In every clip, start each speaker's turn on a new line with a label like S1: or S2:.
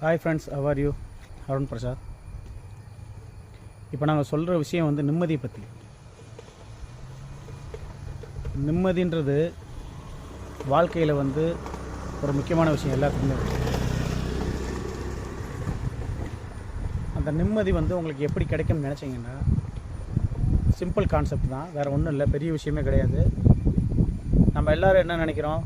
S1: Hi friends, how are you? Arun Prasad. இப்போ நாங்கள் சொல்கிற விஷயம் வந்து நிம்மதியை பற்றி. நிம்மதின்றது வாழ்க்கையில் வந்து ஒரு முக்கியமான விஷயம் எல்லாத்துக்குமே. அந்த நிம்மதி வந்து உங்களுக்கு எப்படி கிடைக்கும்னு நினச்சிங்கன்னா சிம்பிள் கான்செப்ட் தான், வேறு ஒன்றும் இல்லை, பெரிய விஷயமே கிடையாது. நம்ம எல்லோரும் என்ன நினைக்கிறோம்,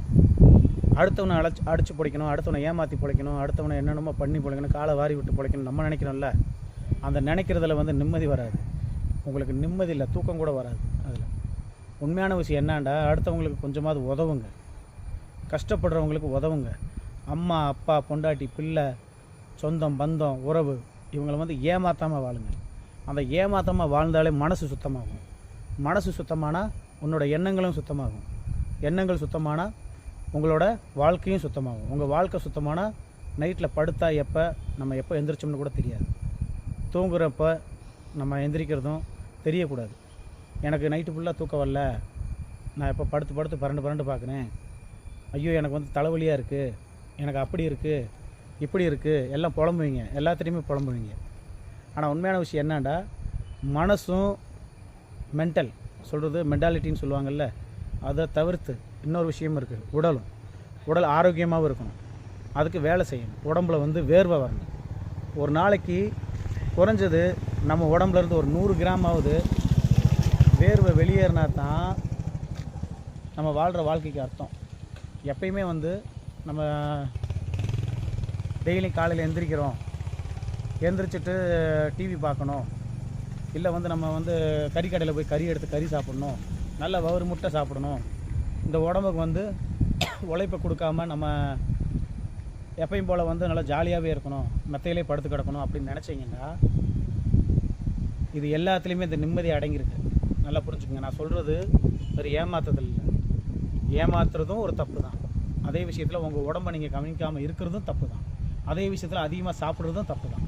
S1: அடுத்தவனை அடித்து பிழைக்கணும், அடுத்தவனை ஏமாற்றி பிழைக்கணும், அடுத்தவனை என்னென்னமோ பண்ணி பிழைக்கணும், காலை வாரி விட்டு பிழைக்கணும் நம்ம நினைக்கிறோம்ல. அந்த நினைக்கிறதுல வந்து நிம்மதி வராது. உங்களுக்கு நிம்மதி இல்லை, தூக்கம் கூட வராது. அதில் உண்மையான விஷயம் என்னாண்டா, அடுத்தவங்களுக்கு கொஞ்சமாவது உதவுங்க, கஷ்டப்படுறவங்களுக்கு உதவுங்க. அம்மா அப்பா பொண்டாட்டி பிள்ளை சொந்தம் பந்தம் உறவு இவங்களை வந்து ஏமாற்றாமல் வாழுங்க. அந்த ஏமாற்றாமல் வாழ்ந்தாலே மனசு சுத்தமாகும். மனசு சுத்தமானால் உன்னோட எண்ணங்களும் சுத்தமாகும். எண்ணங்கள் சுத்தமானால் உங்களோட வாழ்க்கையும் சுத்தமாகும். உங்கள் வாழ்க்கை சுத்தமானால் நைட்டில் படுத்தா நம்ம எப்போ எந்திரிச்சோம்னு கூட தெரியாது. தூங்குறப்ப நம்ம எந்திரிக்கிறதும் தெரியக்கூடாது. எனக்கு நைட்டு ஃபுல்லாக தூக்கம் வரல, நான் இப்போ படுத்து பரண்டு பார்க்குறேன், ஐயோ எனக்கு வந்து தலைவலியாக இருக்குது, எனக்கு அப்படி இருக்குது இப்படி இருக்குது, எல்லாம் புலம்புவீங்க, எல்லாத்துலேயுமே புலம்புவீங்க. ஆனால் உண்மையான விஷயம் என்னண்டா, மனசும் மென்டல் சொல்கிறது மென்டாலிட்டின்னு சொல்லுவாங்கள்ல, அதை தவிர்த்து இன்னொரு விஷயம் இருக்குது. உடல் ஆரோக்கியமாகவும் இருக்கணும், அதுக்கு வேலை செய்யணும். உடம்புல வந்து வேர்வை வரணும். ஒரு நாளைக்கு குறைஞ்சது நம்ம உடம்புலேருந்து ஒரு 100 கிராமாவது வேர்வை வெளியேறினா தான் நம்ம வாழ்கிற வாழ்க்கைக்கு அர்த்தம். எப்பயுமே வந்து நம்ம டெய்லி காலையில் எந்திரிச்சிட்டு டிவி பார்க்கணும், இல்லை வந்து நம்ம வந்து கறிக்கடையில் போய் கறி எடுத்து கறி சாப்பிட்ணும், நல்ல வயிறு முட்டை சாப்பிடணும், இந்த உடம்புக்கு வந்து உழைப்பை கொடுக்காம நம்ம எப்பயும் போல் வந்து நல்லா ஜாலியாகவே இருக்கணும், மெத்தையிலே படுத்து கிடக்கணும் அப்படின்னு நினச்சிங்கன்னா இது எல்லாத்துலேயுமே இந்த நிம்மதி அடங்கியிருக்கு. நல்லா புரிஞ்சுக்கோங்க. நான் சொல்கிறது ஒரு ஏமாத்துதல் இல்லை. ஏமாத்துறதும் ஒரு தப்பு தான். அதே விஷயத்தில் உங்கள் உடம்பை நீங்கள் கவனிக்காமல் இருக்கிறதும் தப்பு தான். அதே விஷயத்தில் அதிகமாக சாப்பிட்றதும் தப்பு தான்.